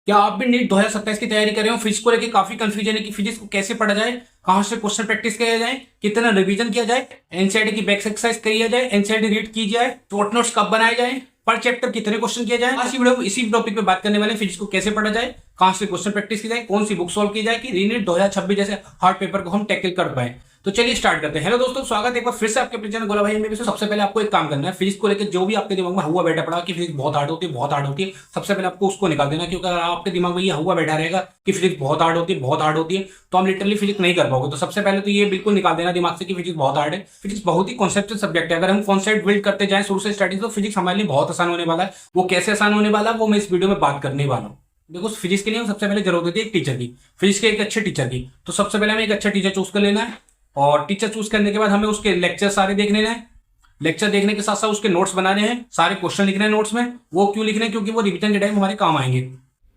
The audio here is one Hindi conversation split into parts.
क्या आप भी नीट 2027 की तैयारी कर रहे हो? फिजिक्स को लेकर काफी कंफ्यूजन है कि फिजिक्स को कैसे पढ़ा जाए, कहां से क्वेश्चन प्रैक्टिस किया जाए, कितना रिवीजन किया जाए, एनसीईआरटी की बैक एक्सरसाइज किया जाए, एनसीईआरटी रीड की जाए, शॉर्ट नोट्स कब बनाए जाए, पर चैप्टर कितने क्वेश्चन किए जाए। आज की वीडियो में इसी टॉपिक पे बात करने वाले हैं। फिजिक्स को कैसे पढ़ा जाए, कहां से क्वेश्चन प्रैक्टिस की जाए, कौन सी बुक सॉल्व की जाए कि रीनीट 2026 जैसे हार्ड पेपर को हम टैकल कर पाए। तो चलिए स्टार्ट करते हैं। हेलो दोस्तों, स्वागत है एक बार फिर से आपके अपने चैनल गोला भाई में। सबसे पहले आपको एक काम करना है, फिजिक्स को लेकर जो भी आपके दिमाग में हुआ बैठा पड़ा कि फिजिक्स बहुत हार्ड होती है, बहुत हार्ड होती है, सबसे पहले आपको उसको निकाल देना। क्योंकि अगर आपके दिमाग में ये हुआ बैठा रहेगा कि फिजिक्स बहुत हार्ड होती है, बहुत हार्ड होती है, तो हम लिटरली फिजिक्स नहीं कर पाओगे। तो सबसे पहले तो ये बिल्कुल निकाल देना दिमाग से कि फिजिक्स बहुत हार्ड है। फिजिक्स बहुत ही कॉन्सेप्चुअल सब्जेक्ट है। अगर हम कॉन्सेप्ट बिल्ड करते जाएं शुरू से स्टार्टिंग, तो फिजिक्स हमारे लिए बहुत आसान होने वाला है। वो कैसे आसान होने वाला है वो मैं इस वीडियो में बात करने वाला हूँ। देखो, फिजिक्स के लिए सबसे पहले जरूरत होती है एक टीचर की, फिजिक्स के एक अच्छे टीचर की। तो सबसे पहले हमें एक अच्छा टीचर चूज कर लेना है, और टीचर चूज करने के बाद हमें उसके लेक्चर सारे देख लेना है। लेक्चर देखने के साथ साथ उसके नोट्स बनाने हैं, सारे क्वेश्चन लिखने हैं नोट्स में। वो क्यों लिखने हैं? क्योंकि वो रिवीजन के टाइम हमारे काम आएंगे।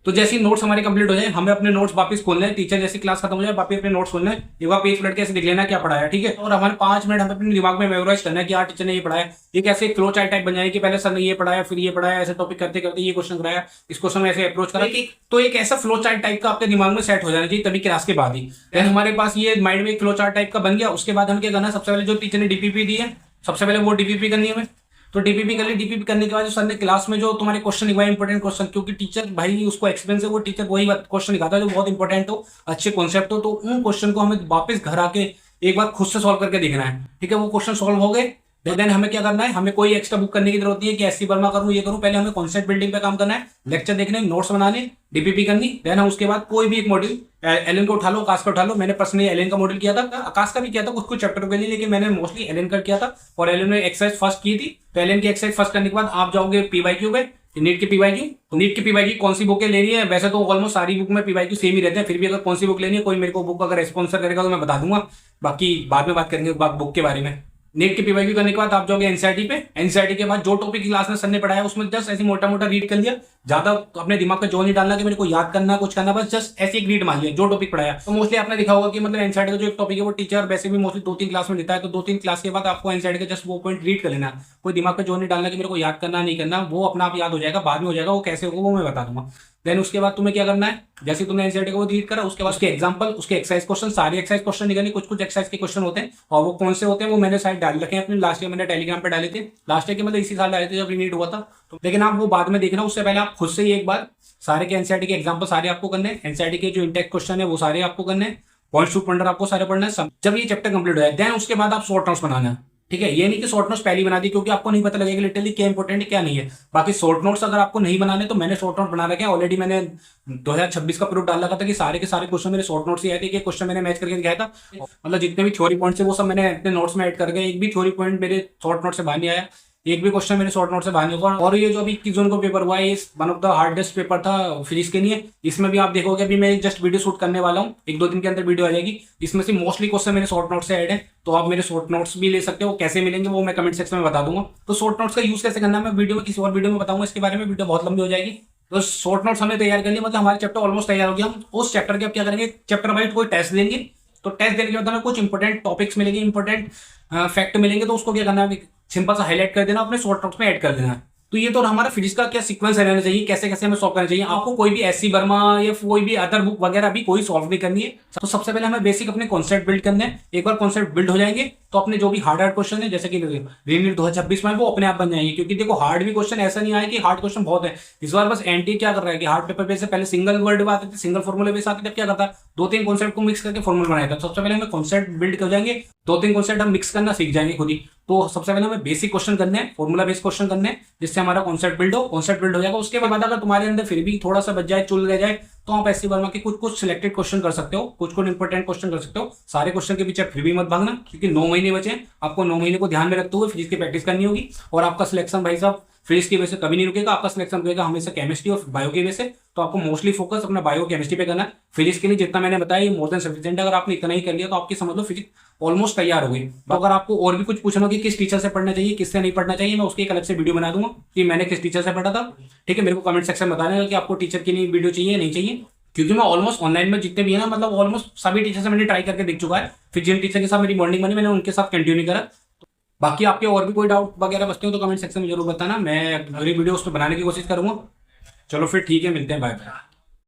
तो जैसे ही नोट्स हमारे कंप्लीट हो जाए, हमें अपने नोट्स वापस खोलने हैं। टीचर जैसी क्लास खत्म हो जाए, वापस अपने नोट्स खोलने हैं, एक बार पेज पलट के ऐसे देख लेना क्या पढ़ाया, ठीक है। और हमारे 5 मिनट हमें अपने दिमाग में मेमोराइज करना है कि हाँ टीचर ने ये पढ़ाया। एक ऐसे फ्लो चार्ट टाइप बन जाए कि पहले सर ने ये पढ़ाया, फिर ये पढ़ाया, ऐसे टॉपिक करते करते ये क्वेश्चन कराया, इस क्वेश्चन में ऐसे अप्रोच करा। तो एक ऐसा फ्लो चार्ट टाइप का आपके दिमाग में सेट हो जाना चाहिए तभी क्लास के बाद ही। देन हमारे पास ये माइंड में एक फ्लो चार्ट टाइप का बन गया। उसके बाद हम क्या करना है, सबसे पहले जो टीचर ने डीपीपी दी है, सबसे पहले वो डीपीपी करनी है हमें। तो डीपीपी कर ली। डीपीपी करने के बाद जो सर ने क्लास में जो तुम्हारे क्वेश्चन लिखवाए इंपॉर्टेंट क्वेश्चन, क्योंकि टीचर भाई उसको एक्सपीरियंस है, वो टीचर वही क्वेश्चन लिखाता है जो बहुत इंपॉर्टेंट हो, अच्छे कॉन्सेप्ट हो। तो उन क्वेश्चन को हमें वापस घर आके एक बार खुद से सॉल्व करके देखना है, ठीक है। वो क्वेश्चन सॉल्व हो गए, देन हमें क्या करना है, हमें कोई एक्स्ट्रा बुक करने की जरूरत नहीं है कि एससी वर्मा करूं ये करूं। पहले हमें कॉन्सेप्ट बिल्डिंग पे काम करना है, लेक्चर देखने, नोट्स बनाने, डीपीपी करनी। देन हम उसके बाद कोई भी एक मॉड्यूल, एलन को उठा लो, आकाश का उठा लो। मैंने पर्सनली एलन का मॉड्यूल किया था, आकाश का भी किया था कुछ कुछ चैप्टर के लिए, लेकिन मैंने मोस्टली एलन का किया था। और एलन में एक्सरसाइज फर्स्ट की थी। तो एलन की एक्सरसाइज फर्स्ट करने के बाद आप जाओगे पीवाईक्यू पे, नीट की पीवाईक्यू। नीट की पीवाईक्यू कौन सी बुकें लेनी है? वैसे तो ऑलमोस्ट सारी बुक में पीवाईक्यू सेम ही रहते हैं, फिर भी अगर कौन सी बुक लेनी है, कोई मेरे को बुक अगर स्पॉन्सर करेगा तो मैं बता दूंगा। बाकी बाद में बात करेंगे बुक के बारे में। नीट की पीवाईक्यू करने के बाद आप जाओगे एनसीईआरटी पे। एनसीईआरटी के बाद जो टॉपिक क्लास में सर ने पढ़ाया उसमें जस्ट ऐसे मोटा मोटा रीड कर लिया। ज्यादा तो अपने दिमाग का जो नहीं डालना कि मेरे को याद करना कुछ करना, बस जस्ट ऐसे एक रीड मान लिया जो टॉपिक पढ़ाया। तो मोस्टली आपने देखा होगा कि मतलब एनसीईआरटी का जो एक टॉपिक है वो टीचर वैसे भी मोस्टली 2-3 क्लास में देता है। तो 2-3 क्लास के बाद आपको एनसीईआरटी का जस्ट वो पॉइंट रीड कर लेना। कोई दिमाग का जो नहीं डालना कि मेरे को याद करना नहीं करना, वो अपना आप याद हो जाएगा, बाद में हो जाएगा। वो कैसे होगा वो मैं बता दूंगा। देन उसके बाद तुम्हें क्या करना है, जैसे तुमने एनसीईआरटी को रीड करा, उसके बाद उसके एग्जांपल, उसके एक्सरसाइज क्वेश्चन, सारे एक्सरसाइज क्वेश्चन निकालिए। कुछ कुछ एक्सरसाइज के क्वेश्चन होते हैं, और वो कौन से होते हैं वो मैंने साइड डाल रखे हैं अपने। लास्ट ईयर मैंने टेलीग्राम पे डाले थे, लास्ट ईयर के मतलब इसी साल डाले थे जब रीनीट हुआ था। तो लेकिन आप वो बाद में देखना, उससे पहले आप खुद से ही एक बार सारे के एनसीईआरटी के एग्जांपल सारे आपको करने हैं। एनसीईआरटी के जो इंटेक्स क्वेश्चन है वो सारे आपको करने हैं। पॉइंट टू पॉइंटर आपको सारे पढ़ना है। जब ये चैप्टर कंप्लीट हो जाए, देन उसके बाद आप शॉर्ट नोट्स बनाना है, ठीक है। ये नहीं कि शॉर्ट नोट्स पहले बना दी, क्योंकि आपको नहीं पता लगेगा लिटरली क्या इंपॉर्टेंट है क्या नहीं है। बाकी शॉर्ट नोट्स अगर आपको नहीं बनाने, तो मैंने शॉर्ट नोट बना रखे हैं ऑलरेडी। मैंने 2026 का प्रूफ डाल रखा था कि सारे के सारे क्वेश्चन मेरे शॉर्ट नोट्स ही आए थे। कि क्वेश्चन मैंने मैच करके दिखाया था, मतलब जितने भी थ्योरी पॉइंट्स है वो सब मैंने अपने नोट्स में ऐड करके। एक भी थ्योरी पॉइंट मेरे शॉर्ट नोट से बाहर नहीं आया, एक भी क्वेश्चन मेरे शॉर्ट नोट से बाहर नहीं होगा। और ये जो अभी 21 जून को पेपर हुआ है, ये one of the hardest paper था फिजिक्स के लिए। इसमें भी आप देखोगे, अभी मैं जस्ट वीडियो शूट करने वाला हूँ, 1-2 दिन के अंदर वीडियो आ जाएगी। इसमें से मोस्टली क्वेश्चन मेरे शॉर्ट नोट से ऐड है। तो आप मेरे शॉर्ट नोट्स भी ले सकते हो, कैसे मिलेंगे वो मैं कमेंट सेक्शन में बता दूंगा। तो शॉर्ट नोट्स का यूज कैसे करना है मैं वीडियो में किसी और वीडियो में बताऊंगा इसके बारे में, वीडियो बहुत लंबी हो जाएगी। तो शॉर्ट नोट्स हमें तैयार कर लिए, मतलब हमारे चैप्टर ऑलमोस्ट तैयार हो गया। हम उस चैप्टर के अब क्या करेंगे, चैप्टर वाइज कोई टेस्ट देंगे। तो टेस्ट देने के बाद हमें कुछ इंपॉर्टेंट टॉपिक्स मिलेंगे, इंपॉर्टेंट फैक्ट मिलेंगे। तो उसको क्या करना है, सिंपल सा हाईलाइट कर देना, अपने शॉर्ट नोट्स में ऐड कर देना। तो ये तो हमारा फिजिक्स का क्या सीक्वेंस रहना चाहिए, कैसे कैसे हमें सॉल्व करना चाहिए। आपको कोई भी एससी वर्मा या कोई भी अदर बुक वगैरह भी कोई सॉल्व नहीं करनी है। तो सबसे पहले हमें बेसिक अपने कॉन्सेप्ट बिल्ड करने हैं। एक बार कॉन्सेप्ट बिल्ड हो जाएंगे तो अपने जो भी हार्ड क्वेश्चन है, जैसे कि रीनीट 2026 में, वो अपने आप बन जाएंगे। क्योंकि देखो, हार्ड भी क्वेश्चन ऐसा नहीं आया कि हार्ड क्वेश्चन बहुत है। इस बार बस एनटी क्या कर रहा है कि हार्ड पेपर पे से पहले सिंगल वर्ड आते थे, सिंगल फॉर्मूले बेस आते थे। क्या करता, 2-3 कॉन्सेप्ट को मिक्स करके फॉर्मूला बनाया था। सबसे पहले हमें कॉन्सेप्ट बिल्ड कर जाएंगे, 2-3 कॉन्सेप्ट हम मिक्स करना सीख जाएंगे खुद ही। तो सबसे पहले हमें बेसिक क्वेश्चन करने हैं, फॉर्मूला बेस्ड क्वेश्चन करने हैं, जिससे हमारा कॉन्सेप्ट बिल्ड हो। कॉन्सेप्ट बिल्ड हो जाएगा, उसके बाद अगर तुम्हारे अंदर फिर भी थोड़ा सा बच जाए, चुल रह जाए, तो आप एससी वर्मा के कुछ कुछ सिलेक्टेड क्वेश्चन कर सकते हो, कुछ कुछ इंपॉर्टेंट क्वेश्चन कर सकते हो। सारे क्वेश्चन के पीछे फिर भी मत भागना, क्योंकि 9 महीने बचे। आपको 9 महीने को ध्यान में रखते हुए फिजिक्स की प्रैक्टिस करनी होगी। और आपका सिलेक्शन भाई साहब फिजिक्स की वजह से कभी नहीं रुकेगा, आपका सिलेक्शन रुकेगा हमेशा केमिस्ट्री और बायो की वजह से। तो आपको मोस्टली फोकस अपना बायो केमिस्ट्री पे करना है। फिजिक्स के लिए जितना मैंने बताया ये मोर देन सफिशिएंट। अगर आपने इतना ही कर लिया तो आपकी समझ लो फिजिक्स ऑलमोस्ट तैयार हो गई। तो अगर आपको और भी कुछ पूछना हो कि किस टीचर से पढ़ना चाहिए, किससे नहीं पढ़ना चाहिए, मैं उसकी एक अलग से वीडियो बना दूंगा कि मैंने किस टीचर से पढ़ा था, ठीक है। मेरे को कमेंट सेक्शन में बताना कि आपको टीचर की लिए वीडियो चाहिए या नहीं चाहिए। क्योंकि मैं ऑलमोस्ट ऑनलाइन में जितने भी है ना, मतलब ऑलमोस्ट सभी टीचर से मैंने ट्राई करके देख चुका है। फिर जिन टीचर के साथ मेरी बॉन्डिंग बनी, मैंने उनके साथ कंटिन्यू करा। बाकी आपके और भी कोई डाउट वगैरह बचते हो तो कमेंट सेक्शन में जरूर बताना, मैं अगली वीडियो उस पर बनाने की कोशिश करूंगा। चलो फिर ठीक है, मिलते हैं, बाय बाय।